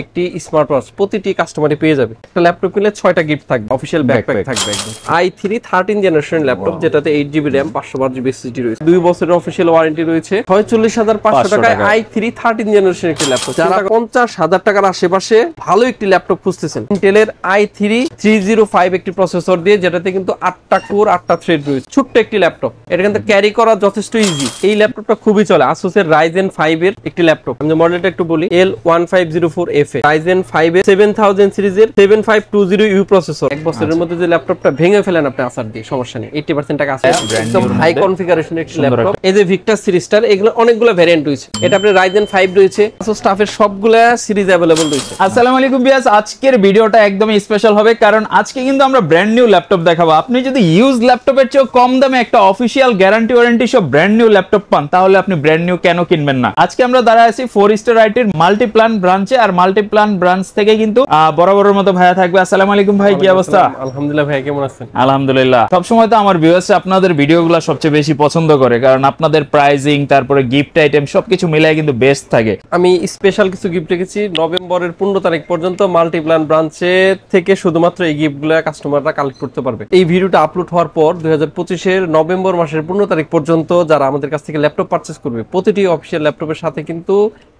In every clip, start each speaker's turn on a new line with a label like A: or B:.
A: একটি smart watch প্রতিটি কাস্টমারে পেয়ে যাবে। একটা ল্যাপটপ কিনলে 6টা গিফট থাকবে, অফিশিয়াল ব্যাকপ্যাক থাকবে একদম। i3 13 জেনারেশন ল্যাপটপ, যেটাতে 8GB RAM 512GB SSD রয়েছে, 2 বছরের অফিশিয়াল ওয়ারেন্টি রয়েছে। 46,500 টাকায় i3 13 জেনারেশন একটি ল্যাপটপ। যারা 50,000 টাকার আশেপাশে ভালো একটি ল্যাপটপ খুঁজতেছেন, ইন্টেলের i3 305 একটি প্রসেসর দিয়ে, যেটাতে কিন্তু 8টা কোর 8টা থ্রেড রয়েছে। ছোট্ট একটি ল্যাপটপ, এটা কিন্তু ক্যারি করা যথেষ্ট ইজি। এই ল্যাপটপটা খুবই চলে। আসুসের Ryzen 5 এর একটি ল্যাপটপ। আমি মডেলটা একটু বলি, L1504FA Ryzen 5 এর 7000 সিরিজের 7520U প্রসেসর। এক বছরের মধ্যে যে ল্যাপটপটা ভেঙে ফেলেন আপনি আসার দিয়ে সমস্যা নেই, 80% টাকা আছে। একদম হাই কনফিগারেশনের একটি ল্যাপটপ। এই যে ভিক্টাস সিরিজটার, এগুলো অনেকগুলো ভ্যারিয়েন্ট রয়েছে। এটা আপনার Ryzen 5 রয়েছে, আসুস স্টাফের সবগুলা সিরিজ अवेलेबल রয়েছে।
B: আসসালামু আলাইকুম ভিউয়ার্স, আজকের ভিডিওটা একদমই স্পেশাল হবে, কারণ আজকে কিন্তু আমরা ব্র্যান্ড নিউ ল্যাপটপ দেখাবো। আপনি যদি ইউজ ল্যাপটপের চেয়ে কম দামে একটা অফিশিয়াল গ্যারান্টি ওয়ারেন্টি সব ব্র্যান্ড নিউ ল্যাপটপ পান, তাহলে আপনি ব্র্যান্ড নিউ কেন কিনবেন না। আজকে আমরা দাঁড়ায় আছি 4 স্টার আইটির মাল্টিপ্ল্যান ব্রাঞ্চে, আর মাল্টিপ্ল্যান ব্রাঞ্চ থেকে কিন্তু বরাবরের মতো ভাইয়া থাকবে। আসসালামু আলাইকুম ভাই, কি অবস্থা?
A: আলহামদুলিল্লাহ ভাই, কেমন আছেন?
B: আলহামদুলিল্লাহ। সবসময় তো আমার ভিউয়ার্স আপনাদের ভিডিওগুলো সবচেয়ে বেশি পছন্দ করে, কারণ আপনাদের প্রাইজিং, তারপরে গিফট আইটেম সবকিছু মিলাই কিন্তু বেস্ট থাকে।
A: আমি স্পেশাল কিছু গিফট রেখেছি নভেম্বরের 15 তারিখ পর্যন্ত। মাল্টিপ্ল্যান ব্রাঞ্চে থেকে শুধুমাত্র এই গিফটগুলো কাস্টমাররা কালেক্ট করতে পারবে। এই ভিডিওটা আপলোড হওয়ার পর 2025 এর নভেম্বর মাসের 15 তারিখ পর্যন্ত যারা আমাদের কাছ থেকে ল্যাপটপ পারচেজ করবে, প্রতিটি অফিশিয়াল ল্যাপটপের সাথে কিন্তু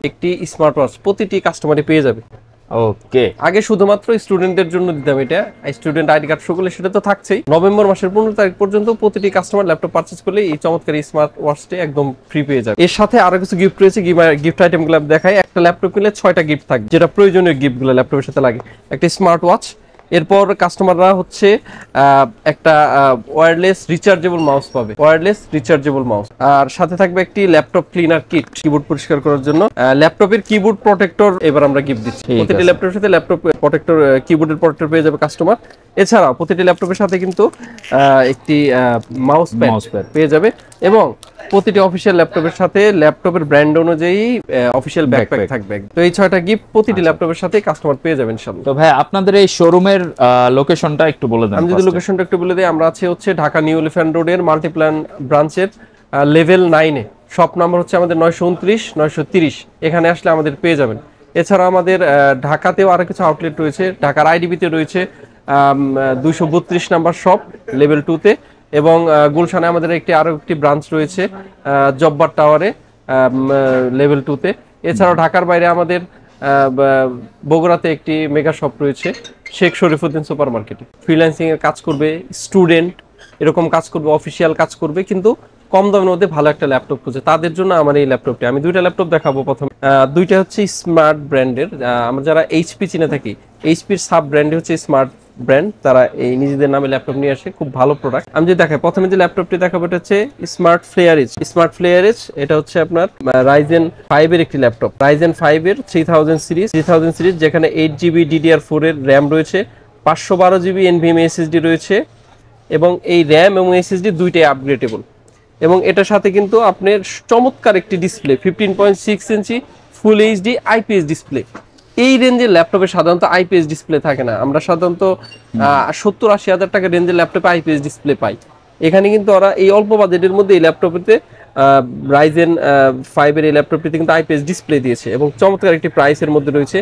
A: একটি স্মার্ট ওয়াচ প্রতিটি কাস্টমারই পেয়ে যাবে।
B: ওকে,
A: আগে শুধুমাত্র স্টুডেন্টদের জন্য দিতাম এটা, স্টুডেন্ট আইডি কার্ড শো করলে সেটা তো থাকছেই। নভেম্বর মাসের 15 তারিখ পর্যন্ত প্রতিটি কাস্টমার ল্যাপটপ পারচেজ করলে এই চমৎকার স্মার্ট ওয়াচটি একদম ফ্রি পেয়ে যাবে। এর সাথে আরো কিছু গিফট রয়েছে। গিফট আইটেমগুলো দেখাই। একটা ল্যাপটপ কিনলে 6টা গিফট থাকবে, যেটা প্রয়োজনীয় গিফটগুলো ল্যাপটপের সাথে লাগে। একটা স্মার্ট ওয়াচ, এরপর কাস্টমাররা হচ্ছে একটা ওয়্যারলেস রিচার্জেবল মাউস পাবে, ওয়্যারলেস রিচার্জেবল মাউস। আর সাথে থাকবে একটি ল্যাপটপ ক্লিনার কিট, কিবোর্ড পরিষ্কার করার জন্য। ল্যাপটপের কিবোর্ড প্রোটেক্টর এবার আমরা গিফট দিচ্ছি। প্রতিটি ল্যাপটপের সাথে ল্যাপটপ প্রোটেক্টর, কিবোর্ডের প্রোটেক্টর পেয়ে যাবে কাস্টমার। এছাড়াও প্রতিটি ল্যাপটপের সাথে কিন্তু একটি মাউস প্যাড পেয়ে যাবে, এবং প্রতিটি অফিশিয়াল ল্যাপটপের সাথে ল্যাপটপের ব্র্যান্ড অনুযায়ী অফিশিয়াল ব্যাকপ্যাক থাকবে। তো এই 6টা গিফট প্রতিটি ল্যাপটপের সাথে কাস্টমার পেয়ে যাবেন ইনশাআল্লাহ।
B: তো ভাই আপনাদের এই শোরুমের লোকেশনটা একটু বলে দেন।
A: আমি যদি লোকেশনটা একটু বলে দিই, আমরা আছি হচ্ছে ঢাকা নিউ এলিফ্যান্ট রোডের মাল্টিপ্ল্যান ব্রাঞ্চের লেভেল 9 এ। শপ নাম্বার হচ্ছে আমাদের 929 930। এখানে আসলে আমাদের পেয়ে যাবেন। এছাড়া আমাদের ঢাকাতেও আরো কিছু আউটলেট রয়েছে। ঢাকার আইডিবিতে রয়েছে 232 নাম্বার শপ লেভেল 2 তে, এবং গুলশানে আমাদের আরো একটি ব্রাঞ্চ রয়েছে জব্বার টাওয়ারে লেভেল 2 তে। এছাড়াও ঢাকার বাইরে আমাদের বগুড়াতে একটি মেগা শপ রয়েছে শেখ শরীফুদ্দিন সুপার মার্কেটে। ফ্রিল্যান্সিং এর কাজ করবে, স্টুডেন্ট এরকম কাজ করবে, অফিসিয়াল কাজ করবে, কিন্তু কম দামের মধ্যে ভালো একটা ল্যাপটপ খুঁজে, তাদের জন্য আমার এই ল্যাপটপটি। আমি 2টা ল্যাপটপ দেখাবো। প্রথমে 2টা হচ্ছে স্মার্ট ব্র্যান্ডের। আমরা যারা এইচপি চিনে থাকি, এইচপির সাব ব্র্যান্ড হচ্ছে স্মার্ট ব্র্যান্ড, তারা এই নিজেদের নামে ল্যাপটপ নিয়ে আসে, খুব ভালো প্রোডাক্ট। আমি যদি দেখাই, প্রথমে যে ল্যাপটপটি দেখাবো এটা হচ্ছে স্মার্ট ফ্লেয়ারিজ। স্মার্ট ফ্লেয়ারিজ এটা হচ্ছে আপনার Ryzen 5 এর একটি ল্যাপটপ। Ryzen 5 এর 3000 সিরিজ, যেখানে 8GB DDR4 এর র্যাম রয়েছে, 512GB NVMe SSD রয়েছে, এবং এই র্যাম এবং SSD দুইটাই আপগ্রেডেবল। এবং এটার সাথে কিন্তু আপনার চমৎকার একটি ডিসপ্লে, 15.6 ইঞ্চি ফুল এইচডি IPS ডিসপ্লে। এই রেঞ্জের ল্যাপটপে সাধারণত IPS ডিসপ্লে থাকে না। আমরা সাধারণত 70-80 হাজার টাকা রেঞ্জের ল্যাপটপে IPS ডিসপ্লে পাই। এখানে কিন্তু ওরা এই অল্প বাজেটের মধ্যে এই ল্যাপটপেতে Ryzen 5 এর এই ল্যাপটপটিতে কিন্তু IPS ডিসপ্লে দিয়েছে, এবং চমৎকার একটি প্রাইসের মধ্যে রয়েছে।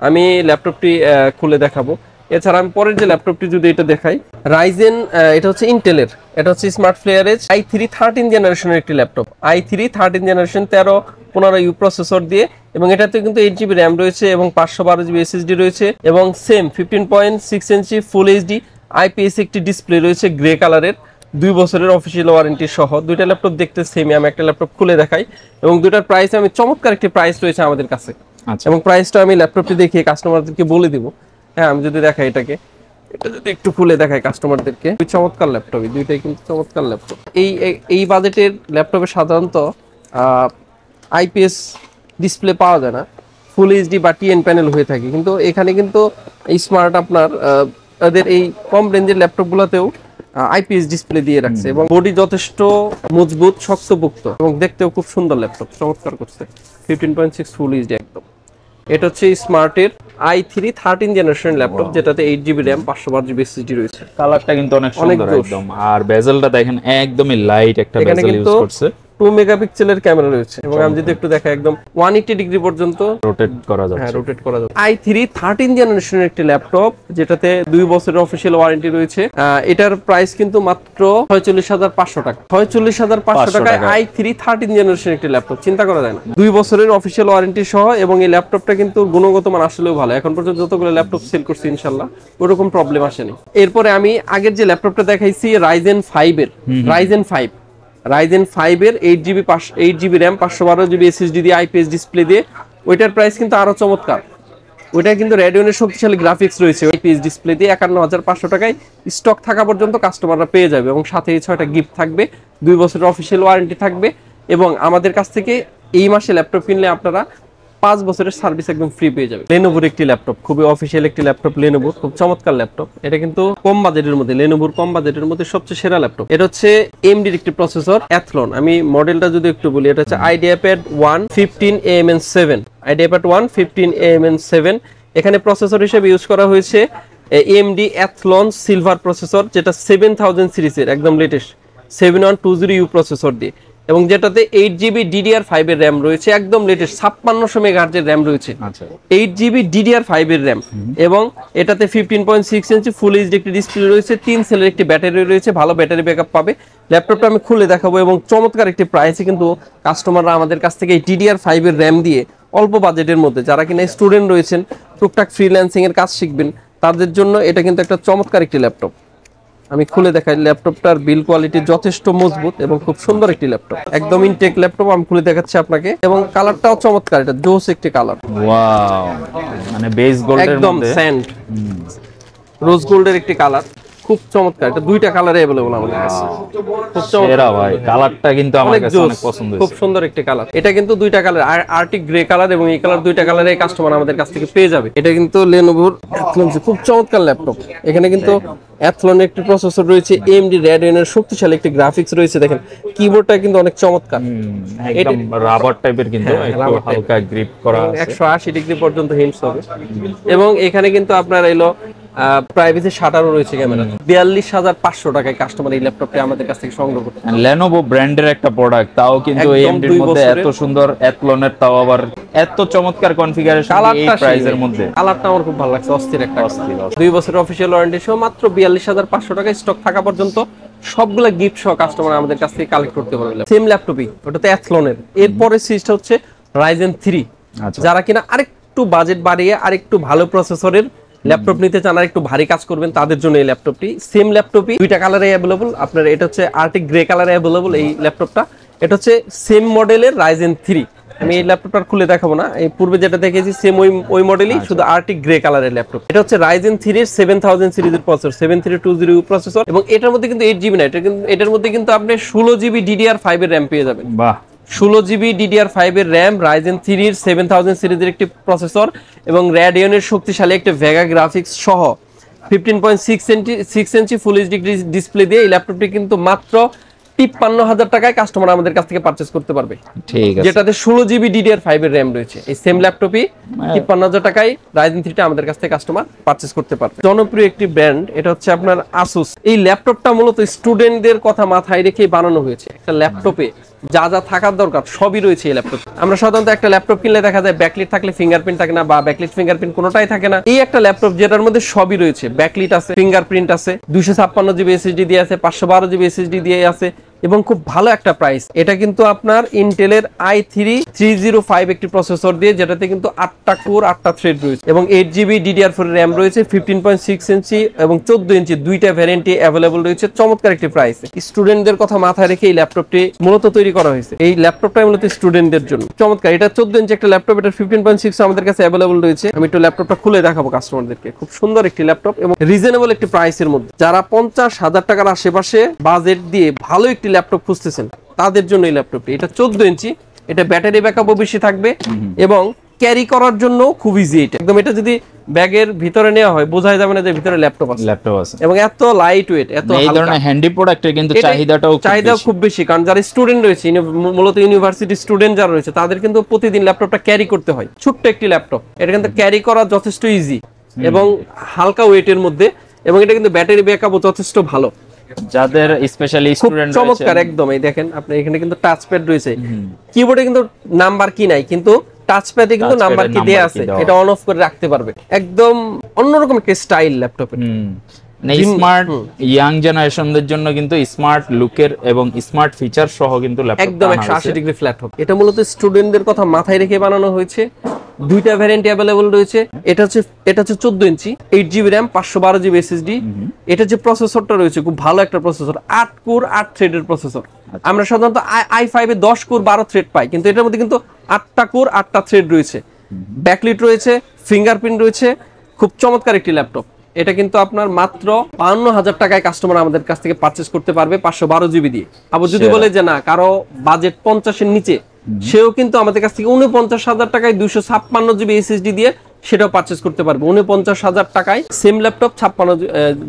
A: আমি ল্যাপটপটি খুলে দেখাবো। এছাড়া আমি পরের যে ল্যাপটপটি যদি এটা দেখাই, Ryzen, এটা হচ্ছে ইন্টেলের, এটা হচ্ছে স্মার্ট ফ্লেয়ারেজ i3 13 জেনারেশনের একটি laptop. i3 13 generation 1315U processor দিয়ে, এবং এটাতে কিন্তু 8GB র্যাম রয়েছে এবং 512GB SSD রয়েছে, এবং সেম 15.6 ইঞ্চি ফুল এইচডি IPS একটি ডিসপ্লে রয়েছে গ্রে কালারের, 2 বছরের অফিসিয়াল ওয়ারেন্টি সহ। 2টা ল্যাপটপ দেখতে সেমই। আমি একটা ল্যাপটপ খুলে দেখাই, এবং 2টার প্রাইস আমি চমৎকার একটি প্রাইস রয়েছে আমাদের কাছে, এবং প্রাইসটা আমি ল্যাপটপটি দেখিয়ে কাস্টমারদেরকে বলে দিব। হ্যাঁ, আমি যদি দেখাই এটাকে, এটা যদি একটু খুলে দেখাই কাস্টমারদেরকে, চমৎকার ল্যাপটপ, দুইটাই কিন্তু চমৎকার ল্যাপটপ। এই বাজেটের ল্যাপটপে সাধারণত IPS ডিসপ্লে পাওয়া যায় না, ফুল এইচডি বা TN প্যানেল হয়ে থাকে, কিন্তু এখানে কিন্তু এই স্মার্ট আপনার তাদের এই কম রেঞ্জের ল্যাপটপগুলোতেও IPS ডিসপ্লে দিয়ে রাখছে, এবং বডি যথেষ্ট মজবুত, শক্তপোক্ত, এবং দেখতেও খুব সুন্দর ল্যাপটপ, চমৎকার করছে। 15.6 ফুল এইচডি একদম। এটা হচ্ছে স্মার্টের i3 13 জেনারেশন ল্যাপটপ, যেটাতে 8GB RAM 512GB SSD রয়েছে।
B: কালারটা কিন্তু অনেক সুন্দর একদম, আর বেজেলটা দেখেন একদমই লাইট একটা বেজেল ইউজ করছে।
A: 2 মেগাপিক্সেলের ক্যামেরা রয়েছে এবং আমি যদি একটু দেখাই একদম 180 ডিগ্রি পর্যন্ত
B: রোটেট করা যাচ্ছে।
A: হ্যাঁ, রোটেট করা যাবে। i3 13 জেনারেশনের একটি ল্যাপটপ, যেটাতে 2 বছরের অফিশিয়াল ওয়ারেন্টি রয়েছে। এটার প্রাইস কিন্তু মাত্র 46500 টাকা। 46500 টাকায় i3 13 জেনারেশন একটি ল্যাপটপ, চিন্তা করা যায় না। 2 বছরের অফিশিয়াল ওয়ারেন্টি সহ, এবং এই ল্যাপটপটা কিন্তু গুণগত মান আসলেও ভালো। এখন পর্যন্ত যতগুলো ল্যাপটপ সেল করছি ইনশাআল্লাহ ওরকম প্রবলেম আসেনি। এরপরে আমি আগের যে ল্যাপটপটা দেখাইছি Ryzen 5 এর, Ryzen 5 এর 8GB RAM 512GB SSD দিয়ে IPS ডিসপ্লে দিয়ে, ওইটার প্রাইস কিন্তু আরো চমৎকার। ওইটা কিন্তু রেডিয়নের শক্তিশালী গ্রাফিক্স রয়েছে, IPS ডিসপ্লে দিয়ে 51500 টাকায় স্টক থাকা পর্যন্ত কাস্টমাররা পেয়ে যাবে, এবং সাথে 6টা গিফট থাকবে, 2 বছরের অফিশিয়াল ওয়ারেন্টি থাকবে, এবং আমাদের কাছ থেকে এই মাসে ল্যাপটপ কিনলে আপনারা 5 বছরের সার্ভিস একদম ফ্রি পেয়ে যাবে। লেনোভোর একটি ল্যাপটপ, খুবই অফিশিয়াল একটি ল্যাপটপ, লেনোভোর খুব চমৎকার ল্যাপটপ। এটা কিন্তু কম বাজেটের মধ্যে, লেনোভোর কম বাজেটের মধ্যে সবচেয়ে সেরা ল্যাপটপ। এটা হচ্ছে AMD এর একটি প্রসেসর Athlon। আমি মডেলটা যদি একটু বলি, এটা হচ্ছে IdeaPad 1 15AMN7, IdeaPad 1 15AMN7। এখানে প্রসেসর হিসেবে ইউজ করা হয়েছে AMD Athlon সিলভার প্রসেসর, যেটা 7000 সিরিজের একদম লেটেস্ট 7120U প্রসেসর দিয়ে, এবং যেটাতে 8GB DDR5 এর RAM রয়েছে, একদম লেটেস্ট 5600 মেগাহার্জের RAM রয়েছে।
B: আচ্ছা,
A: 8GB DDR5 এর RAM, এবং এটাতে 15.6 ইঞ্চি ফুল এইচডি একটি ডিসপ্লে রয়েছে, 3 সেলের একটি ব্যাটারি রয়েছে, ভালো ব্যাটারি ব্যাকআপ পাবে। ল্যাপটপটা আমি খুলে দেখাবো, এবং চমৎকার একটি প্রাইসে কিন্তু কাস্টমাররা আমাদের কাছ থেকে এই DDR5 এর RAM দিয়ে অল্প বাজেটের মধ্যে, যারা কিনা স্টুডেন্ট রয়েছেন, টুকটাক ফ্রিল্যান্সিং এর কাজ শিখবেন, তাদের জন্য এটা কিন্তু একটা চমৎকার একটি ল্যাপটপ। আমি খুলে দেখাই, ল্যাপটপটার বিল কোয়ালিটি যথেষ্ট মজবুত এবং খুব সুন্দর একটি ল্যাপটপ, একদম ইনটেক ল্যাপটপ। আমি খুলে দেখাচ্ছি আপনাকে, এবং কালারটাও চমৎকার, এটা জোস একটি কালার।
B: ওয়াও, মানে বেস গোল্ডের
A: একদম
B: মধ্যে
A: স্যান্ড রোজ গোল্ডের একটি কালার, খুব চমৎকার। এটা 2টা কালারে अवेलेबल আমাদের কাছে, খুব
B: সেরা ভাই। কালারটা কিন্তু আমার কাছে অনেক পছন্দ হয়েছে,
A: খুব সুন্দর একটি কালার। এটা কিন্তু 2টা কালার, আর্টিক গ্রে কালার এবং এই কালার, 2টা কালারে কাস্টমার আমাদের কাছ থেকে পেয়ে যাবে। এটা কিন্তু Lenovo Athlon, খুব চমৎকার ল্যাপটপ। এখানে কিন্তু Athlon একটি প্রসেসর রয়েছে, AMD Radeon এর শক্তিশালী একটি গ্রাফিক্স রয়েছে। দেখেন কিবোর্ডটা কিন্তু অনেক চমৎকার,
B: একদম রাবার টাইপের, কিন্তু একটু হালকা গ্রিপ করা আছে,
A: 180 ডিগ্রি পর্যন্ত হিন্টস হবে। এবং এখানে কিন্তু আপনার এলো প্রাইভেসি শাটারও রয়েছে ক্যামেরা। 42500 টাকায় কাস্টমার এই ল্যাপটপটা আমাদের কাছ থেকে সংগ্রহ করতে।
B: Lenovo ব্র্যান্ডের একটা প্রোডাক্ট, তাও কিন্তু AMD এর মধ্যে এত সুন্দর, Athlon এর তাও আবার এত চমৎকার কনফিগারেশন এই প্রাইসের মধ্যে।
A: কালারটা আমার খুব ভালো লাগছে, অস্থির একটা। 2 বছরের অফিশিয়াল ওয়ারেন্টি সহ মাত্র 42500 টাকায় স্টক থাকা পর্যন্ত সবগুলা গিফট সহ কাস্টমার আমাদের কাছ থেকে কালেক্ট করতে পারবে। সেম ল্যাপটপই, ওটাতে Athlon এর। এরপরে সিরিজটা হচ্ছে Ryzen 3। যারা কিনা আরেকটু বাজেট বাড়িয়ে আরেকটু ভালো প্রসেসরের ল্যাপটপ নিতে চান, আর একটু ভারী কাজ করবেন, তাদের জন্য এই ল্যাপটপটি। সেম ল্যাপটপই 2টা কালারে अवेलेबल আপনার। এটা হচ্ছে আর্টিক গ্রে কালারে अवेलेबल এই ল্যাপটপটা। এটা হচ্ছে সেম মডেলের Ryzen 3। আমি এই ল্যাপটপটা খুলে দেখাবো না, এই পূর্বে যেটা দেখেছি সেম ওই মডেলই, শুধু আর্টিক গ্রে কালারের ল্যাপটপ। এটা হচ্ছে Ryzen 3 এর 7000 সিরিজের প্রসেসর, 7320U প্রসেসর, এবং এটার মধ্যে কিন্তু 8GB না, এটার মধ্যে কিন্তু আপনি 16GB DDR5 এর RAM পেয়ে যাবেন। বাহ, 16GB DDR5 এর RAM, Ryzen 3 এর 7000 সিরিজের একটি প্রসেসর, এবং Radeon এর শক্তিশালী একটা ভেগা গ্রাফিক্স সহ 15.6 ইঞ্চি ফুল এইচডি ডিসপ্লে দিয়ে এই ল্যাপটপটি কিন্তু মাত্র 53000 টাকায় কাস্টমার আমাদের কাছ থেকে পারচেজ করতে পারবে। ঠিক আছে, যেটাতে 16GB DDR5 এর RAM রয়েছে। এই সেম ল্যাপটপই 53000 টাকায় Ryzen 3টা আমাদের কাছ থেকে কাস্টমার পারচেজ করতে পারবে। জনপ্রিয় একটি ব্র্যান্ড, এটা হচ্ছে আপনার Asus। এই ল্যাপটপটা মূলত স্টুডেন্টদের কথা মাথায় রেখেই বানানো হয়েছে। একটা ল্যাপটপে যা যা থাকার দরকার সবই রয়েছে এই ল্যাপটপ। আমরা সাধারণত একটা ল্যাপটপ কিনলে দেখা যায় ব্যাকলিট থাকলে ফিঙ্গারপ্রিন্ট থাকে না, বা ব্যাকলিট ফিঙ্গারপ্রিন্ট কোনোটাই থাকে না। এই একটা ল্যাপটপ যেটার মধ্যে সবই রয়েছে, ব্যাকলিট আছে, ফিঙ্গারপ্রিন্ট আছে, 256GB SSD দিয়ে আছে, 512GB SSD দিয়ে আছে, এবং খুব ভালো একটা প্রাইস। এটা কিন্তু আপনার ইন্টেলের i3 305 একটি প্রসেসর দিয়ে, যেটাতে কিন্তু 8টা কোর 8টা থ্রেড রয়েছে, এবং 8GB DDR4 RAM রয়েছে, 15.6 ইঞ্চি এবং 14 ইঞ্চি 2টা ভ্যারিয়েন্টে अवेलेबल রয়েছে। চমৎকার একটি প্রাইস। স্টুডেন্টদের কথা মাথায় রেখে এই ল্যাপটপটি মূলত তৈরি করা হয়েছে। এই ল্যাপটপটা মূলত স্টুডেন্টদের জন্য চমৎকার। এটা 14 ইঞ্চি একটা ল্যাপটপ, এটা 15.6 আমাদের কাছে अवेलेबल রয়েছে। আমি একটু ল্যাপটপটা খুলে দেখাবো কাস্টমারদেরকে। খুব সুন্দর একটি ল্যাপটপ এবং রিজনেবল একটি প্রাইসের মধ্যে। যারা 50,000 টাকার আশেপাশে বাজেট দিয়ে ভালো একটি ল্যাপটপ খুঁজতেছেন, তাদের জন্য এই ল্যাপটপটি। এটা 14 ইঞ্চি, এটা ব্যাটারি ব্যাকআপও বেশি থাকবে, এবং ক্যারি করার জন্য খুব ইজি। এটা একদম, এটা যদি ব্যাগের ভিতরে নেওয়া হয় বোঝাই যাবে না যে ভিতরে ল্যাপটপ আছে। এবং এত লাইট ওয়েট, এত
B: এই ধরনের হ্যান্ডি প্রোডাক্টের কিন্তু চাহিদাও
A: খুব বেশি। কারণ যারা স্টুডেন্ট রয়েছে, মূলত ইউনিভার্সিটি স্টুডেন্ট যারা রয়েছে, তাদের কিন্তু প্রতিদিন ল্যাপটপটা ক্যারি করতে হয়। ছোট্ট একটি ল্যাপটপ, এটা কিন্তু ক্যারি করা যথেষ্ট ইজি এবং হালকা ওয়েটের মধ্যে, এবং এটা কিন্তু ব্যাটারি ব্যাকআপও যথেষ্ট ভালো।
B: যাদের স্পেশালি
A: খুব
B: স্টুডেন্ট
A: চমৎকার একদম। এই দেখেন আপনি এখানে কিন্তু টাচ প্যাড রয়েছে, কিবোর্ডে কিন্তু নাম্বার কি নাই, কিন্তু টাচ প্যাডে কিন্তু নাম্বার কি দেয়া আছে, এটা অন অফ করে রাখতে পারবে। একদম অন্যরকম একটা স্টাইল ল্যাপটপের।
B: স্মার্ট ইয়াং জেনারেশনদের জন্য কিন্তু স্মার্ট লুকের এবং স্মার্ট ফিচার সহ কিন্তু ল্যাপটপ
A: একদম 180 ডিগ্রি ফ্ল্যাট হবে। এটা মূলত স্টুডেন্টদের কথা মাথায় রেখে বানানো হয়েছে। দুইটা ভ্যারিয়েন্ট अवेलेबल রয়েছে। এটা হচ্ছে 14 ইঞ্চি, 8GB RAM, 512GB SSD। এটা যে প্রসেসরটা রয়েছে খুব ভালো একটা প্রসেসর, 8 কোর 8 থ্রেডের প্রসেসর। আমরা সাধারণত i5 এ 10 কোর 12 থ্রেড পাই, কিন্তু এটার মধ্যে কিন্তু 8টা কোর 8টা থ্রেড রয়েছে, ব্যাকলিট রয়েছে, ফিঙ্গারপ্রিন্ট রয়েছে। খুব চমৎকার একটি ল্যাপটপ। এটা কিন্তু আপনার মাত্র 52,000 টাকায় কাস্টমার আমাদের কাছ থেকে পারচেজ করতে পারবে 512GB দিয়ে। আবার যদি বলে যে না কারো বাজেট 50 এর নিচে, সেও কিন্তু আমাদের কাছ থেকে 49,000 টাকায় 256GB SSD দিয়ে সেটাও পারচেজ করতে পারবে। 49,000 টাকায় সেম ল্যাপটপ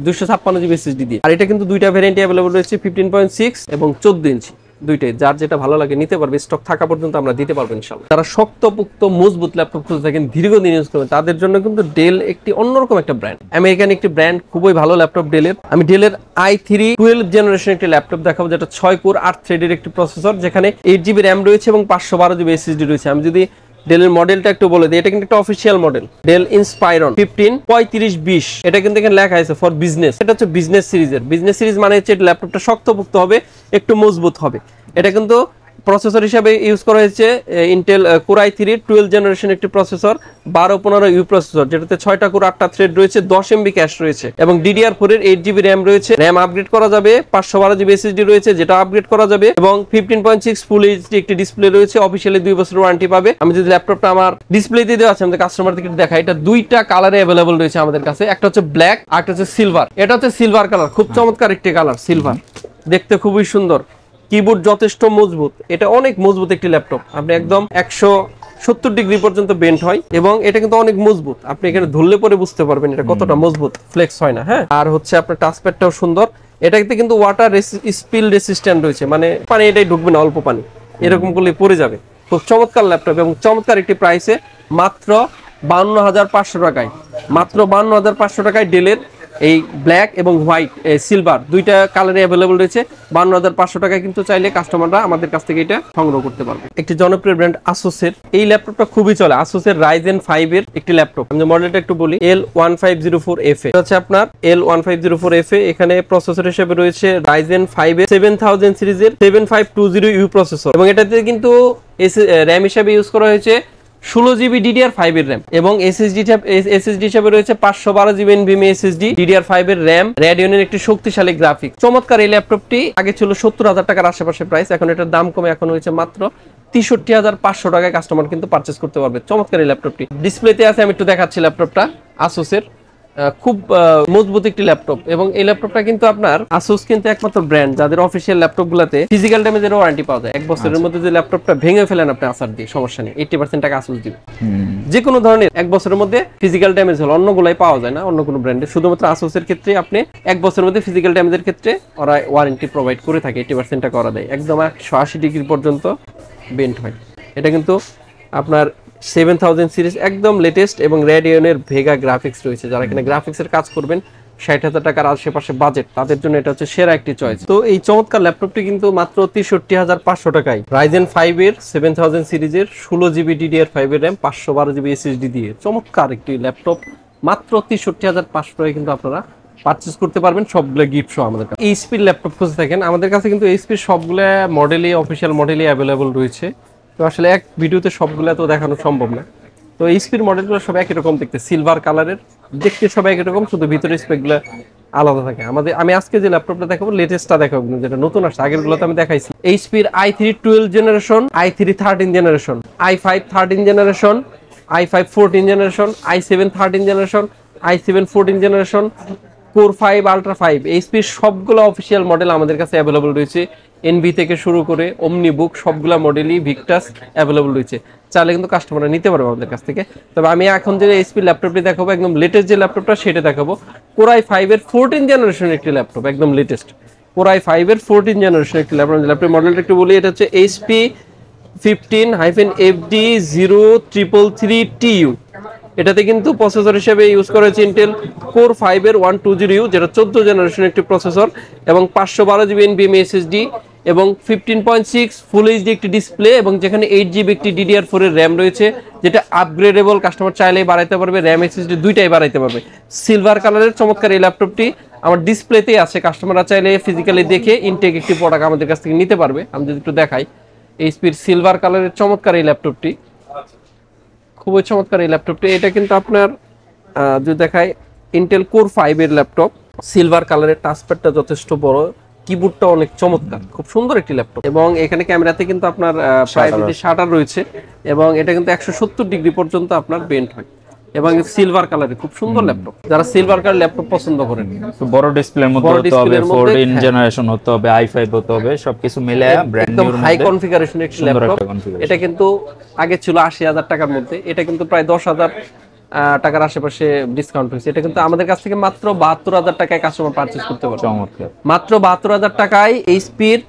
A: 256GB SSD দিয়ে। আর এটা কিন্তু দুইটা ভ্যারিয়েন্ট अवेलेबल রয়েছে, 15.6 এবং 14 ইঞ্চি। দুইটাই যার যেটা ভালো লাগে নিতে পারবে, স্টক থাকা পর্যন্ত আমরা দিতে পারবো ইনশাআল্লাহ। যারা শক্তপোক্ত মজবুত ল্যাপটপ খুঁজে থাকেন, দীর্ঘদিন ইউজ করবেন, তাদের জন্য কিন্তু ডেল একটি অন্যরকম একটা ব্র্যান্ড, আমেরিকান একটি ব্র্যান্ড, খুবই ভালো ল্যাপটপ ডেলের। আমি ডেলের i3 12 জেনারেশন একটি ল্যাপটপ দেখাবো, যেটা 6 কোর 8 থ্রেডের একটি প্রসেসর, যেখানে 8GB RAM রয়েছে এবং 512GB SSD রয়েছে। আমি যদি ডেলের মডেলটা একটু বলে দিই, এটা কিন্তু একটা অফিসিয়াল মডেল, ডেল ইন্সপাইরন 153520। এটা কিন্তু এখানে লেখা আছে ফর বিজনেস। এটা হচ্ছে বিজনেস সিরিজের। বিজনেস সিরিজ মানে হচ্ছে ল্যাপটপটা শক্তপোক্ত হবে, একটু মজবুত হবে। এটা কিন্তু প্রসেসর হিসেবে ইউজ করা হয়েছে ইন্টেল কোর i3 12 জেনারেশন একটি প্রসেসর, 1215U প্রসেসর, যেটাতে 6টা কোর 8টা থ্রেড রয়েছে, 10MB ক্যাশ রয়েছে এবং DDR4 এর 8GB RAM রয়েছে। RAM আপগ্রেড করা যাবে, 512GB SSD রয়েছে যেটা আপগ্রেড করা যাবে এবং 15.6 ফুল এইচডি একটি ডিসপ্লে রয়েছে। অফিশিয়ালি 2 বছরের ওয়ারেন্টি পাবে। আমি যদি ল্যাপটপটা আমার ডিসপ্লেতে দেওয়া আছে আমাদের কাস্টমারদেরকে দেখাই, এটা দুইটা কালারে अवेलेबल রয়েছে আমাদের কাছে। একটা হচ্ছে ব্ল্যাক আর একটা হচ্ছে সিলভার। এটা হচ্ছে সিলভার কালার, খুব চমৎকার একটি কালার সিলভার, দেখতে খুবই সুন্দর। কিবোর্ড যথেষ্ট মজবুত, এটা অনেক মজবুত একটি ল্যাপটপ। আপনি একদম 170 ডিগ্রি পর্যন্ত বেন্ড হয় এবং এটা কিন্তু অনেক মজবুত। আপনি এখানে ধরলে পরে বুঝতে পারবেন এটা কতটা মজবুত, ফ্লেক্স হয় না। হ্যাঁ, আর হচ্ছে আপনার টাচপ্যাডটাও সুন্দর। এটাতে কিন্তু ওয়াটার স্পিল রেসিস্ট্যান্ট রয়েছে, মানে পানি এটাই ঢুকবে না, অল্প পানি এরকম করলে পড়ে যাবে। খুব চমৎকার ল্যাপটপ এবং চমৎকার একটি প্রাইসে, মাত্র 52,500 টাকায়, মাত্র 52,500 টাকায় ডেলের এই ব্ল্যাক এবং হোয়াইট সিলভার দুইটা কালারে अवेलेबल রয়েছে। 52,500 টাকায় কিন্তু চাইলে কাস্টমাররা আমাদের কাছ থেকে এটা সংগ্রহ করতে পারবে। একটি জনপ্রিয় ব্র্যান্ড আসুসের এই ল্যাপটপটা খুবই চলে। আসুসের রাইজেন 5 এর একটি ল্যাপটপ, আমি মডেলটা একটু বলি, L1504FA। এটা হচ্ছে আপনার L1504FA। এখানে প্রসেসর হিসেবে রয়েছে রাইজেন 5 এর 7000 সিরিজের 7520U প্রসেসর এবং এটাতে কিন্তু RAM হিসেবে ইউজ করা হয়েছে 16GB DDR5 এর RAM এবং SSD হিসেবে রয়েছে 512GB NVMe SSD, DDR5 এর RAM, Radeon-এর একটি শক্তিশালী গ্রাফিক্স। চমৎকার এই ল্যাপটপটি আগে ছিল 70,000 টাকার আশেপাশে প্রাইস, এখন এটার দাম কমে এখন হয়েছে মাত্র 63,500 টাকায় কাস্টমার কিন্তু পারচেজ করতে পারবে। চমৎকার এই ল্যাপটপটি ডিসপ্লেতে আছে, আমি একটু দেখাচ্ছি ল্যাপটপটা। আসুসের খুব মজবুত একটি ল্যাপটপ এবং এই ল্যাপটপটা কিন্তু আপনার আসুস কিন্তু একমাত্র ব্র্যান্ড যাদের অফিসিয়াল ল্যাপটপগুলোতে ফিজিক্যাল ড্যামেজের ওয়ারেন্টি পাওয়া যায়। 1 বছরের মধ্যে যে ল্যাপটপটা ভেঙে ফেলেন আপনি আসার দিয়ে সমস্যা নেই, 80% টাকা আসুস দিবে। যে কোনো ধরনের 1 বছরের মধ্যে ফিজিক্যাল ড্যামেজ হলো, অন্যগুলাই পাওয়া যায় না অন্য কোনো ব্র্যান্ডে। শুধুমাত্র আসুসের ক্ষেত্রে আপনি 1 বছরের মধ্যে ফিজিক্যাল ড্যামেজের ক্ষেত্রে ওরা ওয়ারেন্টি প্রোভাইড করে থাকে, 80% টাকা ওরা দেয়। একদম 180 ডিগ্রি পর্যন্ত বেন্ড হয়। এটা কিন্তু আপনার 7000 সিরিজ একদম লেটেস্ট এবং Radeon-এর ভেগা গ্রাফিক্স রয়েছে। যারা কিনা গ্রাফিক্সের কাজ করবেন, 60,000 টাকার আশেপাশে বাজেট, তাদের জন্য এটা হচ্ছে সেরা একটি চয়েস। তো এই চমৎকার ল্যাপটপটি কিন্তু মাত্র 63,500 টাকায় রাইজেন 5 এর 7000 সিরিজের 16GB DDR5 এর RAM, 512GB SSD দিয়ে চমৎকার একটি ল্যাপটপ মাত্র 63,500 টাকায় কিন্তু আপনারা পারচেজ করতে পারবেন, সবগুলো গিফট সহ। আমাদের কাছে এইচপির ল্যাপটপ খুঁজে থাকেন, আমাদের কাছে কিন্তু এইচপির সবগুলো মডেলই অফিসিয়াল মডেলই অ্যাভেলেবল রয়েছে। তো আসলে এক ভিডিওতে সবগুলো তো দেখানো সম্ভব না। তো এইচপির মডেলগুলো সব একই রকম দেখতে, সিলভার কালারের, দেখতে সব একই রকম, শুধু ভিতরে স্পেকগুলো আলাদা থাকে। আমি আজকে যে ল্যাপটপটা দেখাবো লেটেস্টটা দেখাবো, যেটা নতুন আসছে, আগেরগুলোতে আমি দেখাইছি। এইচপির i3 12 generation, i3 13 generation, i5 13 generation, i5 14 generation, i7 13 generation, i7 14 generation, core 5 ultra 5, এইচপির সবগুলো অফিসিয়াল মডেল আমাদের কাছে অ্যাভেলেবল রয়েছে। এনভি থেকে শুরু করে ওমনিবুক সবগুলা মডেলই, ভিক্টাস অ্যাভেলেবল রয়েছে। চাইলে কিন্তু কাস্টমাররা নিতে পারবে আমাদের কাছ থেকে। তবে আমি এখন যে এইচপি ল্যাপটপটি দেখাবো, একদম লেটেস্ট যে ল্যাপটপটা সেটা দেখাবো। কোর i5 এর 14 জেনারেশন একটি ল্যাপটপ, একদম লেটেস্ট কোর i5 এর 14 জেনারেশন একটি ল্যাপটপ। ল্যাপটপের মডেলটা একটু বলি, এটা হচ্ছে HP 15-FD0333TU। এটাতে কিন্তু প্রসেসর হিসেবে ইউজ করা হয়েছে ইন্টেল কোর 5 এর 120U, যেটা 14 জেনারেশনের একটি প্রসেসর, এবং 512GB NVMe SSD এবং 15.6 ফুল এইচডি একটি ডিসপ্লে, এবং যেখানে 8GB একটি DDR4 এর র্যাম রয়েছে, যেটা আপগ্রেডেবল, কাস্টমার চাইলেই বাড়াইতে পারবে, র্যাম SSD দুইটাই বাড়াইতে পারবে। সিলভার কালারের চমৎকার এই ল্যাপটপটি আমার ডিসপ্লেতেই আছে, কাস্টমাররা চাইলে ফিজিক্যালি দেখে ইনটেক একটি প্রোডাক্ট আমাদের কাছ থেকে নিতে পারবে। আমি যদি একটু দেখাই, এইচপির সিলভার কালারের চমৎকার এই ল্যাপটপটি, খুবই চমৎকার এই ল্যাপটপটি। এটা কিন্তু আপনার যদি দেখাই ইন্টেল কোর 5 এর ল্যাপটপ, সিলভার কালারের, টাচপ্যাডটা যথেষ্ট বড়, কিবোর্ডটা অনেক চমৎকার, খুব সুন্দর একটি ল্যাপটপ। এবং এখানে ক্যামেরাতে কিন্তু আপনার প্রাইভেসি শাটার রয়েছে, এবং এটা কিন্তু 170 ডিগ্রি পর্যন্ত আপনার বেন্ড হয়, এবং সিলভার কালারের খুব সুন্দর ল্যাপটপ। যারা সিলভার কালার ল্যাপটপ পছন্দ করেন,
B: বড় ডিসপ্লের মধ্যে হতে হবে, 14 জেনারেশন হতে হবে, i5 হতে হবে, সবকিছু মিলে ব্র্যান্ড নিউ
A: হাই কনফিগারেশন একটি ল্যাপটপ। এটা কিন্তু আগে ছিল 80,000 টাকার মধ্যে, এটা কিন্তু প্রায় 10,000 টাকার আশেপাশে ডিসকাউন্ট হয়েছে। এটা কিন্তু আমাদের কাছ থেকে মাত্র 72,000 টাকায় কাস্টমার পারচেজ করতে পারবে।
B: চমৎকার,
A: মাত্র 72,000 টাকায় এইচপির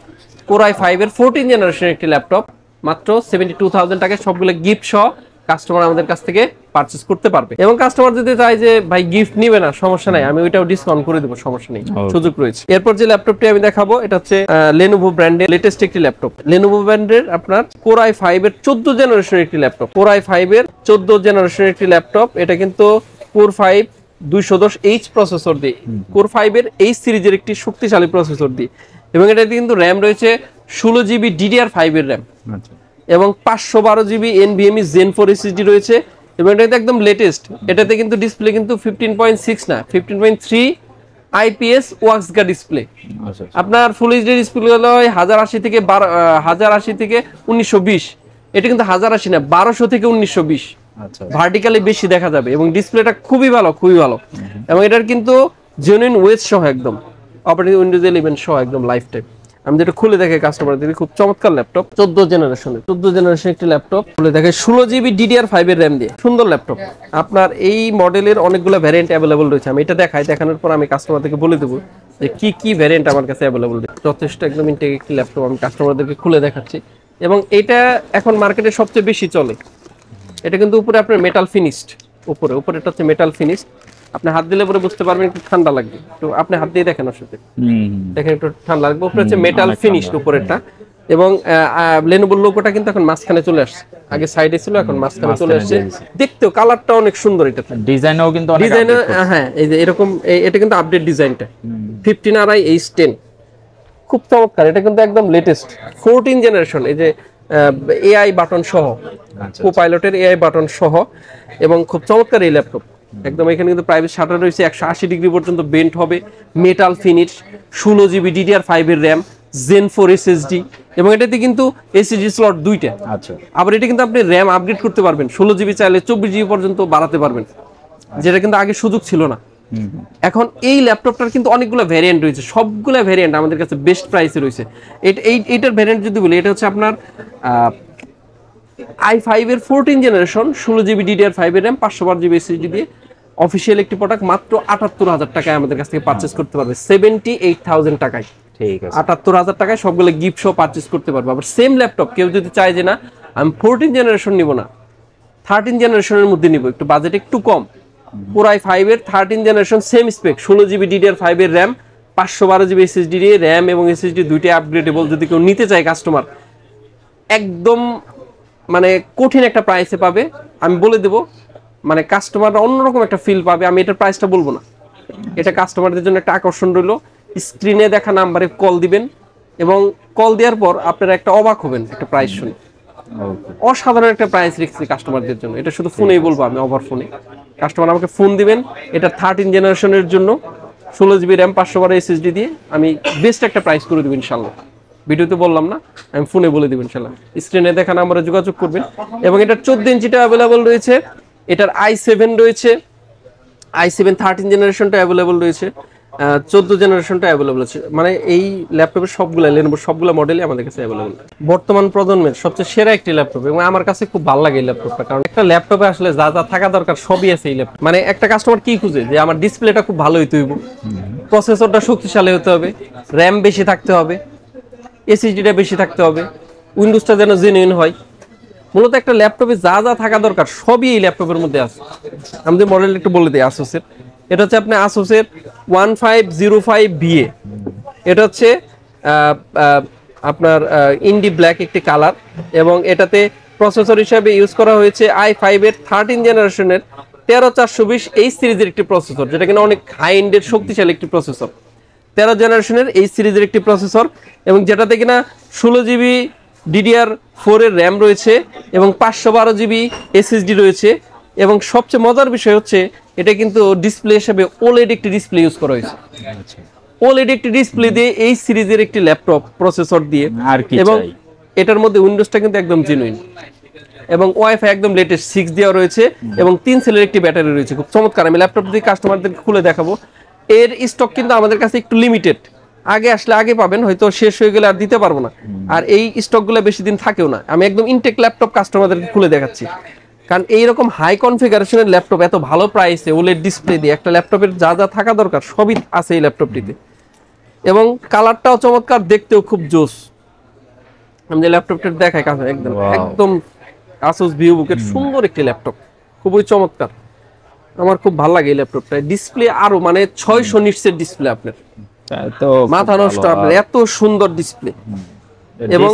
A: কোর i5 এর 14 জেনারেশনের একটি ল্যাপটপ, মাত্র 72,000 টাকায় সবগুলো গিফট সহ কাস্টমার আমাদের কাছ থেকে পারচেজ করতে পারবে। এবং কাস্টমার যদি চায় যে ভাই গিফট নিবে না, সমস্যা নাই, আমি ওইটাও ডিসকাউন্ট করে দেবো, সমস্যা নেই, সুযোগ রয়েছে। এরপর যে ল্যাপটপটি আমি দেখাবো, এটা হচ্ছে Lenovo ব্র্যান্ডের লেটেস্ট একটি ল্যাপটপ। Lenovo ব্র্যান্ডের আপনার কোর i5 এর 14 জেনারেশনের একটি ল্যাপটপ, কোর i5 এর 14 জেনারেশনের একটি ল্যাপটপ। এটা কিন্তু কোর 5 210H প্রসেসর দিয়ে, কোর 5 এর H সিরিজের একটি শক্তিশালী প্রসেসর দিয়ে, এবং এটাতে কিন্তু র্যাম রয়েছে 16GB DDR5 এর র্যাম, এবং 512GB NVMe Zen 4 SSD রয়েছে, এবং এটা একদম লেটেস্ট। এটাতে কিন্তু ডিসপ্লে কিন্তু 15.6 না 15.3 IPS ওয়াক্সগা ডিসপ্লে। আপনার ফুল এইচডি ডিসপ্লে হলো 1080 থেকে 1920, এটা কিন্তু 1080 না 1200 থেকে 1920, ভার্টিক্যালি বেশি দেখা যাবে, এবং ডিসপ্লেটা খুবই ভালো, খুবই ভালো। এবং এটার কিন্তু জেনুইন ওয়েস সহ একদম অপারেটিং উইন্ডোজ 11 সহ একদম লাইফ টাইম। আমি যেটা খুলে দেখে কাস্টমারদের, খুব চমৎকার ল্যাপটপ, 14 জেনারেশন একটি ল্যাপটপ খুলে দেখে, 16GB DDR5 এর র্যাম দিয়ে, সুন্দর ল্যাপটপ। আপনার এই মডেলের অনেকগুলো ভ্যারিয়েন্ট অ্যাভেলেবল রয়েছে। আমি এটা দেখানোর পর আমি কাস্টমারদেরকে বলে দেবো যে কি কি ভ্যারিয়েন্ট আমার কাছে অ্যাভেলেবল রয়েছে। যথেষ্ট একদম ইনটেক একটি ল্যাপটপ, আমি কাস্টমারদেরকে খুলে দেখাচ্ছি। এবং এটা এখন মার্কেটে সবচেয়ে বেশি চলে। এটা কিন্তু উপরে আপনার মেটাল ফিনিশড, উপরে এটা হচ্ছে মেটাল ফিনিশড। আপনি হাত দিলে পরে বুঝতে পারবেন একটু ঠান্ডা লাগবে, তো আপনি হাত দিয়ে দেখেন, আসলে দেখেন একটু ঠান্ডা লাগবে। উপরে হচ্ছে মেটাল ফিনিশড উপরেরটা, এবং লেনোভোর লোগোটা কিন্তু এখন মাঝখানে চলে আসছে, আগে সাইডে ছিল, এখন মাঝখানে চলে আসছে। দেখতেও কালারটা অনেক সুন্দর, এটা
B: ডিজাইনও কিন্তু অনেক
A: ডিজাইন, হ্যাঁ এই যে এরকম, এটা কিন্তু আপডেট ডিজাইনটা 15RI H10, খুব চমৎকার। এটা কিন্তু একদম লেটেস্ট 14 জেনারেশন, এই যে AI বাটন সহ, কোপাইলটের AI বাটন সহ, এবং খুব চমৎকার এই ল্যাপটপ একদম। এখানে কিন্তু প্রাইভেট শাটার রয়েছে, 180 ডিগ্রি পর্যন্ত বেন্ট হবে, মেটাল ফিনিশ, 16GB DDR5 এর র্যাম, Zen 4 SSD, এবং এটাতে কিন্তু SSD স্লট দুইটা। আচ্ছা, আবার এটা কিন্তু আপনি র্যাম আপগ্রেড করতে পারবেন, 16GB চাইলে 24GB পর্যন্ত বাড়াতে পারবেন, যেটা কিন্তু আগে সুযোগ ছিল না। এখন এই ল্যাপটপটার কিন্তু অনেকগুলো ভ্যারিয়েন্ট রয়েছে, সবগুলো ভ্যারিয়েন্ট আমাদের কাছে বেস্ট প্রাইসে রয়েছে। এইটার ভ্যারিয়েন্ট যদি বলি, এটা হচ্ছে আপনার i5 এর 14 জেনারেশন, 16GB DDR5 এর র্যাম, 512GB SSD দিয়ে অফিশিয়াল একটি প্রোডাক্ট, মাত্র 78,000 টাকায় আমাদের কাছ থেকে পারচেজ করতে পারবে, 78,000 টাকায়। ঠিক আছে, 78,000 টাকায় সবগুলো গিফট সহ পারচেজ করতে পারবে। আবার সেম ল্যাপটপ কেউ যদি চায় যে না আমি 14 জেনারেশন নিব না, 13 জেনারেশনের মধ্যে নিব, একটু বাজেট একটু কম, কোর i5 এর 13 generation same spec, 16GB DDR5 এর র্যাম, 512GB SSD দিয়ে, র্যাম এবং SSD দুইটাই আপগ্রেডেবল, যদি কেউ নিতে চায় কাস্টমার, একদম মানে কঠিন একটা প্রাইসে পাবে। আমি বলে দেব, মানে কাস্টমাররা অন্যরকম একটা ফিল পাবে। আমি এটার প্রাইসটা বলবো না, এটা কাস্টমারদের জন্য একটা আকর্ষণ রইল। স্ক্রিনে দেখা নাম্বারে কল দিবেন, এবং কল দেওয়ার পর আপনারা একটা অবাক হবেন একটা প্রাইস শুনে। অসাধারণ একটা প্রাইস রেখেছি কাস্টমারদের জন্য, এটা শুধু ফোনেই বলবো আমি, ওভার ফোনে। কাস্টমার আমাকে ফোন দিবেন, এটা 13 জেনারেশনের জন্য 16GB র্যাম, 512 SSD দিয়ে আমি বেস্ট একটা প্রাইস করে দেবো ইনশাল্লাহ। ভিডিওতে বললাম না, আমি ফোনে বলে দেবেন ইনশাল্লাহ। স্ক্রিনে দেখা নাম্বারে যোগাযোগ করবেন। এবং এটার 14 ইঞ্চিটা অ্যাভেলেবল রয়েছে, এটার i7 রয়েছে, i7 13 জেনারেশনটা অ্যাভেলেবল রয়েছে, 14 জেনারেশনটা অ্যাভেলেবল আছে। মানে এই ল্যাপটপের সবগুলো লেনোভোর সবগুলো মডেলই আমাদের কাছে অ্যাভেলেবল। বর্তমান প্রজন্মের সবচেয়ে সেরা একটি ল্যাপটপ, এবং আমার কাছে খুব ভালো লাগে এই ল্যাপটপটা, কারণ একটা ল্যাপটপে আসলে যা যা থাকা দরকার সবই আছে এই ল্যাপটপ। মানে একটা কাস্টমার কি খুঁজে, যে আমার ডিসপ্লেটা খুব ভালো হইতে হইব, প্রসেসরটা শক্তিশালী হতে হবে, র্যাম বেশি থাকতে হবে, এসএসডিটা বেশি থাকতে হবে, উইন্ডোজটা যেন জেনুইন হয়, মূলত একটা ল্যাপটপে যা যা থাকা দরকার সবই এই ল্যাপটপের মধ্যে আছে। আমাদের মডেল একটু বলে দিই আসুসের। এটা হচ্ছে আপনি আসুসের 1505VA। এটা হচ্ছে আপনার ইন্ডি ব্ল্যাক একটি কালার, এবং এটাতে প্রসেসর হিসাবে ইউজ করা হয়েছে i5 এর 13 জেনারেশনের 13420H সিরিজের একটি প্রসেসর, যেটা কিনা অনেক হাই এন্ডের শক্তিশালী একটি প্রসেসর। 13 জেনারেশনের এই সিরিজের একটি প্রসেসর, এবং যেটাতে কিনা 16GB DDR4 এর র্যাম রয়েছে এবং 512GB SSD রয়েছে। এবং সবচেয়ে মজার বিষয় হচ্ছে এটা কিন্তু ডিসপ্লে হিসেবে OLED একটি ডিসপ্লে ইউজ করা হয়েছে। OLED একটি ডিসপ্লে দিয়ে এই সিরিজের একটি ল্যাপটপ প্রসেসর দিয়ে,
B: আর কি
A: এবং
B: চাই?
A: এটার মধ্যে উইন্ডোজটা কিন্তু একদম জেনুইন, এবং ওয়াইফাই একদম লেটেস্ট 6 দেওয়া রয়েছে, এবং 3 সেলের একটি ব্যাটারি রয়েছে। খুব চমৎকার। আমি ল্যাপটপ দিয়ে কাস্টমারদেরকে খুলে দেখাবো। এর স্টক কিন্তু আমাদের কাছে একটু লিমিটেড, আগে আসলে আগে পাবেন, হয়তো শেষ হয়ে গেলে আর দিতে পারবো না। আর এই স্টকগুলো বেশি দিন থাকেও না। আমি একদম ইনটেক ল্যাপটপ কাস্টমারদেরকে খুলে দেখাচ্ছি, কারণ এইরকম হাই কনফিগারেশনের ল্যাপটপ এত ভালো প্রাইসে OLED ডিসপ্লে দিয়ে একটা ল্যাপটপের যা যা থাকা দরকার সবই আছে এই ল্যাপটপটিতে। এবং কালারটাও চমৎকার, দেখতেও খুব জোস। আমি যে ল্যাপটপটা দেখাই কাছে একদম একদম Asus VivoBook-এর সুন্দর একটি ল্যাপটপ, খুবই চমৎকার। আমার খুব ভালো লাগে এই ল্যাপটপটা। ডিসপ্লে আরো মানে 600 নিটসের ডিসপ্লে, আপনার
B: তো
A: মাথা নষ্ট, আপনার এত সুন্দর ডিসপ্লে। এবং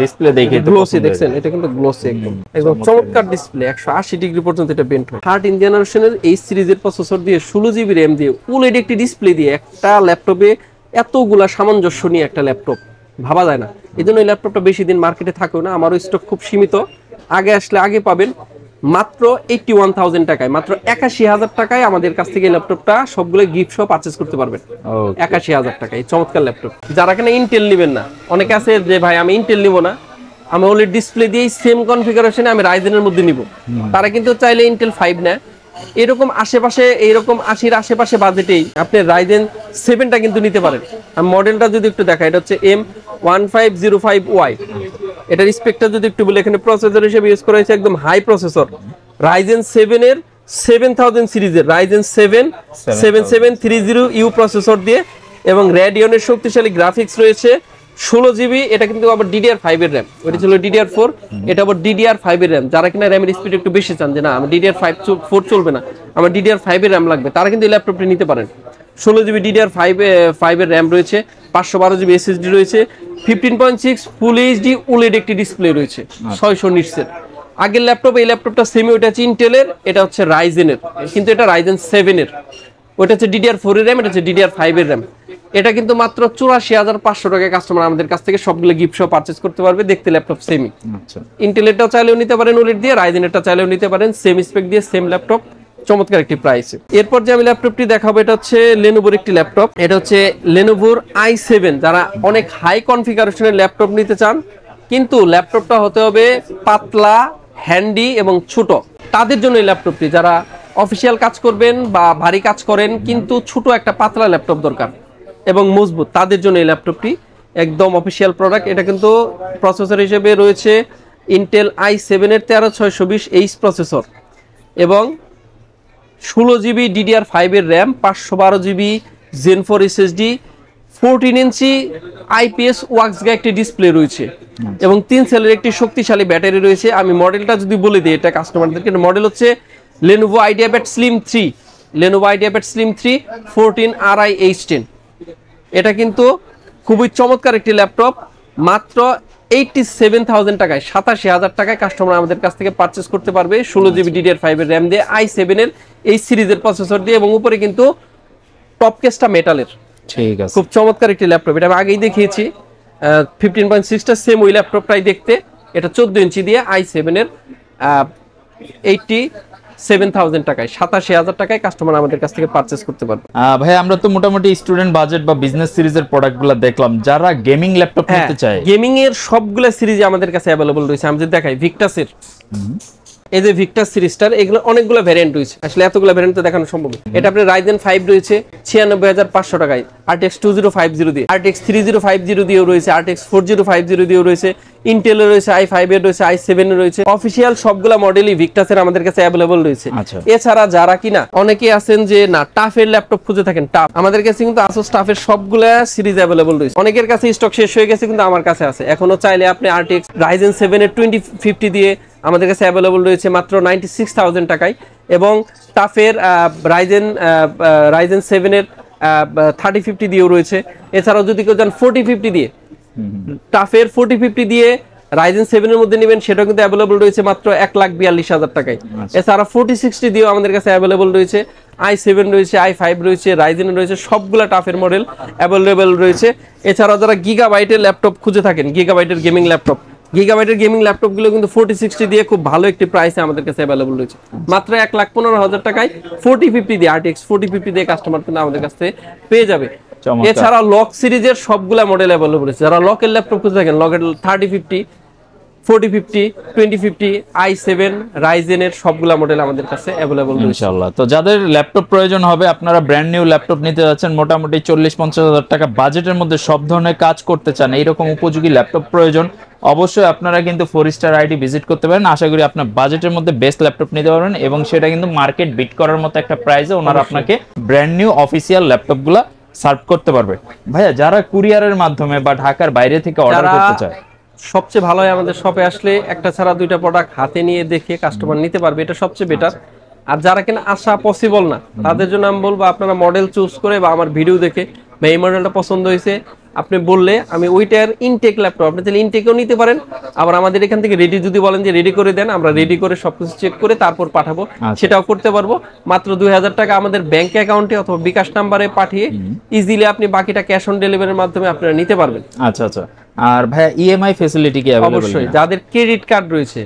B: ডিসপ্লে দেখে
A: গ্লোসি দেখছেন, এটা কিন্তু গ্লোসি একদম একদম চমৎকার ডিসপ্লে। 180 ডিগ্রি পর্যন্ত এটা বেন্ট হয়। 13 জেনারেশনের এই সিরিজের প্রসেসর দিয়ে 16GB RAM দিয়ে OLED একটি ডিসপ্লে দিয়ে একটা ল্যাপটপে এতগুলা সামঞ্জস্য নিয়ে একটা ল্যাপটপ ভাবা যায় না। এই জন্য এই ল্যাপটপটা বেশি দিন মার্কেটে থাকেও না। আমারও স্টক খুব সীমিত, আগে আসলে আগে পাবেন। মাত্র 81,000 টাকায়, মাত্র 81,000 টাকায় আমাদের কাছ থেকে এই ল্যাপটপটা সবগুলো গিফট সহ পারচেজ করতে পারবেন। 81,000 টাকায় চমৎকার ল্যাপটপ। যারা কিনা ইন্টেল নেবেন না, অনেকে আছে যে ভাই আমি ইন্টেল নিব না, আমি OLED ডিসপ্লে দিয়েই সেম কনফিগারেশনে আমি রাইজেনের মধ্যে নিব, তারা কিন্তু চাইলে ইন্টেল 5 নেয়। এরকম আশেপাশে, এইরকম 80-র আশেপাশে বাজেটেই আপনি রাইজেন 7টা কিন্তু নিতে পারেন। আমি মডেলটা যদি একটু দেখাই, এটা হচ্ছে M1505Y। এটার স্পেকটা যদি একটু বলি, এখানে প্রসেসর হিসেবে ইউজ করা হয়েছে একদম হাই প্রসেসর রাইজেন 7 এর 7000 সিরিজের রাইজেন 7 7730U প্রসেসর দিয়ে, এবং রেডিয়নের শক্তিশালী গ্রাফিক্স রয়েছে। 16GB, এটা কিন্তু আবার DDR5 এর র্যাম, ওটা ছিল DDR4, এটা আবার DDR5 এর র্যাম। যারা কিনা র্যামের স্পিড একটু বেশি চান, যে না আমার DDR4 চলবে না, আমার DDR5 এর র্যাম লাগবে, তারা কিন্তু এই ল্যাপটপটি নিতে পারেন। 16GB DDR5 এর র্যাম রয়েছে, 512GB SSD রয়েছে, 15.6 ফুল HD OLED একটি ডিসপ্লে রয়েছে, 600 নিটসের। আগের ল্যাপটপ, এই ল্যাপটপটা সেমি, ওটা হচ্ছে ইন্টেলের, এটা হচ্ছে রাইজেনের, কিন্তু এটা রাইজেন 7 এর। ওটা হচ্ছে DDR4 এর র্যাম, এটা হচ্ছে DDR5 এর র্যাম। এটা কিন্তু মাত্র 84,500 টাকায় কাস্টমার আমাদের কাছ থেকে সবগুলো গিফট সহ পারচেজ করতে পারবে। দেখতে ল্যাপটপ সেমি, ইন্টেলেরটাও চাইলেও নিতে পারেন OLED দিয়ে, রাইজেনেরটা চাইলেও নিতে পারেন সেম স্পেক দিয়ে, সেম ল্যাপটপ, চমৎকার একটি প্রাইসে। এরপর যে আমি ল্যাপটপটি দেখাবো, এটা হচ্ছে লেনোভোর একটি ল্যাপটপ। এটা হচ্ছে লেনোভোর i7। যারা অনেক হাই কনফিগারেশনের ল্যাপটপ নিতে চান, কিন্তু ল্যাপটপটা হতে হবে পাতলা, হ্যান্ডি এবং ছোট, তাদের জন্য এই ল্যাপটপটি। যারা অফিসিয়াল কাজ করবেন বা ভারী কাজ করেন, কিন্তু ছোট একটা পাতলা ল্যাপটপ দরকার এবং মজবুত, তাদের জন্য এই ল্যাপটপটি একদম অফিসিয়াল প্রোডাক্ট। এটা কিন্তু প্রসেসর হিসেবে রয়েছে ইন্টেল i7 এর 13620H প্রসেসর, এবং 16GB DDR5 এর র্যাম, 512GB Zen 4 SSD, 14 ইঞ্চি IPS ওয়াক্সগা একটি ডিসপ্লে রয়েছে, এবং 3 সেলের একটি শক্তিশালী ব্যাটারি রয়েছে। আমি মডেলটা যদি বলে দিই এটা কাস্টমারদেরকে, মডেল হচ্ছে Lenovo IdeaPad Slim 3, Lenovo IdeaPad Slim 3 14RI H10। এটা কিন্তু খুবই চমৎকার একটি ল্যাপটপ। মাত্র 87,000 টাকায়, 87,000 টাকায় কাস্টমার আমাদের কাছ থেকে পারচেজ করতে পারবে 16GB DDR5 এর র্যাম দিয়ে, i7 এর এই সিরিজের প্রসেসর দিয়ে, এবং উপরে কিন্তু টপ কেসটা মেটালের। ঠিক আছে, খুব চমৎকার একটি ল্যাপটপ। এটা আমি আগেই দেখিয়েছি। 15.6টা সেম ওই ল্যাপটপটাই দেখতে। এটা 14 ইঞ্চি দিয়ে i7 এর 87,000 টাকায়, 87,000 টাকায় কাস্টমার আমাদের কাছ থেকে পারচেজ করতে পারবে।
B: ভাই আমরা তো মোটামুটি স্টুডেন্ট বাজেট বা বিজনেস সিরিজের প্রোডাক্টগুলো দেখলাম, যারা গেমিং ল্যাপটপ নিতে চায়,
A: গেমিং এর সবগুলা সিরিজ আমাদের কাছে अवेलेबल রয়েছে। আমি যদি দেখাই ভিক্টাসের এই যে ভিক্টাস সিরিজটার, এগুলো অনেকগুলো ভ্যারিয়েন্ট রয়েছে, আসলে এতগুলো ভ্যারিয়েন্ট তো দেখানো সম্ভব না। এটা আপনার রাইজেন 5 রয়েছে 96,500 টাকায়, RTX 2050 দিয়ে, RTX 3050 দিয়েও রয়েছে, RTX 4050 দিয়েও রয়েছে, ইন্টেল রয়েছে, i5 এর রয়েছে, i7 এর রয়েছে। অফিশিয়াল সবগুলা মডেলই ভিক্টাসের আমাদের কাছে অ্যাভেলেবল রয়েছে। এছাড়া যারা কিনা অনেকে আছেন যে না টাফের ল্যাপটপ খুঁজে থাকেন, টাফ আমাদের কাছে কিন্তু আসুস টাফের সবগুলা সিরিজ অ্যাভেলেবল রয়েছে। অনেকের কাছে স্টক শেষ হয়ে গেছে, কিন্তু আমার কাছে আছে এখনো। চাইলে আপনি RTX Ryzen 7 এর 2050 দিয়ে আমাদের কাছে অ্যাভেলেবল রয়েছে মাত্র 96,000 টাকায়, এবং টাফের Ryzen 7 এর 3050 দিয়েও রয়েছে। এছাড়াও যদি কেউ যান 4050 দিয়ে, টাফের 4050 দিয়ে Ryzen 7 এর মধ্যে নেবেন, সেটাও কিন্তু অ্যাভেলেবল রয়েছে মাত্র 1,42,000 টাকায়। এছাড়া 4060 দিয়েও আমাদের কাছে অ্যাভেলেবল রয়েছে, i7 রয়েছে, i5 রয়েছে, Ryzen রয়েছে, সবগুলা টাফের মডেল অ্যাভেলেবল রয়েছে। এছাড়াও যারা গিগাবাইটের ল্যাপটপ খুঁজে থাকেন, গিগাবাইটের গেমিং ল্যাপটপ, গিগাবাইটের গেমিং ল্যাপটপগুলো কিন্তু 4060 দিয়ে খুব ভালো একটি প্রাইসে আমাদের কাছে অ্যাভেলেবল রয়েছে, মাত্র 1,15,000 টাকায় 4050 দিয়ে, RTX 4050 দিয়ে কাস্টমার কিন্তু আমাদের কাছে পেয়ে যাবে। এছাড়া লক সিরিজের সবগুলা মডেল অ্যাভেলেবল রয়েছে। যারা লকের ল্যাপটপ খুঁজে থাকেন, লকের 3050, 4050, 2050, i7, Ryzen এর সবগুলা মডেল আমাদের কাছে অ্যাভেলেবল রয়েছে
B: ইনশাআল্লাহ। তো যাদের ল্যাপটপ প্রয়োজন হবে, আপনারা ব্র্যান্ড নিউ ল্যাপটপ নিতে যাচ্ছেন, মোটামুটি 40-50,000 টাকা বাজেটের মধ্যে সব ধরনের কাজ করতে চান, এইরকম উপযোগী ল্যাপটপ প্রয়োজন, অবশ্যই আপনারা কিন্তু 4 স্টার আইটি ভিজিট করতে পারেন। আশা করি আপনার বাজেটের মধ্যে বেস্ট ল্যাপটপ নিতে পারবেন, এবং সেটা কিন্তু মার্কেট বিট করার মতো একটা প্রাইসে ওনারা আপনাকে ব্র্যান্ড নিউ অফিসিয়াল ল্যাপটপগুলো সার্ভ করতে পারবে। ভাইয়া, যারা কুরিয়ারের মাধ্যমে বা ঢাকার বাইরে থেকে অর্ডার করতে চায়,
A: সবচেয়ে ভালো হয় আমাদের শপে আসলে একটা ছাড়া দুইটা প্রোডাক্ট হাতে নিয়ে দেখে কাস্টমার নিতে পারবে, এটা সবচেয়ে বেটার। আর যারা কিনা আসা পসিবল না, তাদের জন্য আমি বলবো আপনারা মডেল চুজ করে বা আমার ভিডিও দেখে বা এই মডেলটা পছন্দ হয়েছে আপনি বললে আমি ওইটার ইনটেক ল্যাপটপ, আপনি তাহলে ইনটেকও নিতে পারেন। আবার আমাদের এখান থেকে রেডি যদি বলেন যে রেডি করে দেন, আমরা রেডি করে সবকিছু চেক করে তারপর পাঠাবো, সেটাও করতে পারবো। মাত্র 2000 টাকা আমাদের ব্যাংক অ্যাকাউন্টে অথবা বিকাশ নাম্বারে পাঠিয়ে ইজিলি আপনি বাকিটা ক্যাশ অন ডেলিভারির মাধ্যমে আপনারা নিতে পারবেন।
B: আচ্ছা আচ্ছা। আর ভাইয়া, ইএমআই ফ্যাসিলিটি কি अवेलेबल?
A: অবশ্যই, যাদের ক্রেডিট কার্ড রয়েছে,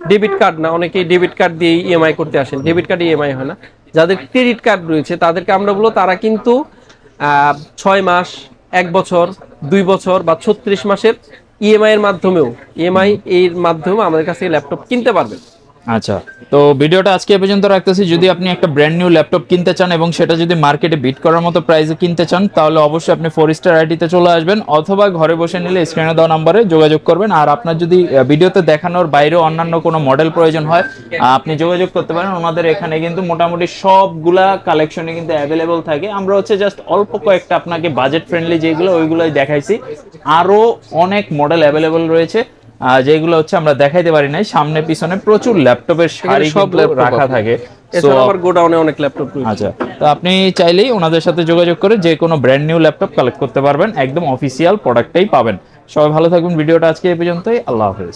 A: ডেবিট কার্ড না, অনেকেই ডেবিট কার্ড দিয়ে ইএমআই করতে আসেন, ডেবিট কার্ড ইএমআই হয় না। যাদের ক্রেডিট কার্ড রয়েছে তাদেরকে আমরা বলবো তারা কিন্তু 6 মাস, 1 বছর, 2 বছর বা 36 মাসের ইএমআই এর মাধ্যমেও আমাদের কাছে ল্যাপটপ কিনতে পারবেন।
B: আচ্ছা, তো ভিডিওটা আজকে এ পর্যন্ত রাখতেছি। যদি আপনি একটা ব্র্যান্ড নিউ ল্যাপটপ কিনতে চান এবং সেটা যদি মার্কেটে বিট করার মতো প্রাইসে কিনতে চান, তাহলে অবশ্যই আপনি 4 স্টার আইটিতে চলে আসবেন, অথবা ঘরে বসে নিলে স্ক্রিনে দেওয়া নম্বরে যোগাযোগ করবেন। আর আপনার যদি ভিডিওতে দেখানোর বাইরেও অন্যান্য কোনো মডেল প্রয়োজন হয়, আপনি যোগাযোগ করতে পারেন। আমাদের এখানে কিন্তু মোটামুটি সবগুলা কালেকশনে কিন্তু অ্যাভেলেবল থাকে। আমরা হচ্ছে জাস্ট অল্প কয়েকটা আপনাকে বাজেট ফ্রেন্ডলি যেগুলো ওইগুলোই দেখাইছি, আরো অনেক মডেল অ্যাভেলেবল রয়েছে যেগুলো হচ্ছে আমরা দেখাইতে পারি নাই। সামনে পিছনে প্রচুর ল্যাপটপের সারি সব রাখা থাকে,
A: এছাড়া আবার গোডাউনে অনেক ল্যাপটপ রয়েছে।
B: আচ্ছা, তো আপনি চাইলেই ওনাদের সাথে যোগাযোগ করে যে কোনো ব্র্যান্ড নিউ ল্যাপটপ কালেক্ট করতে পারবেন, একদম অফিসিয়াল প্রোডাক্টটাই পাবেন। সবাই ভালো থাকবেন। ভিডিওটা আজকে এই পর্যন্তই। আল্লাহ হাফেজ।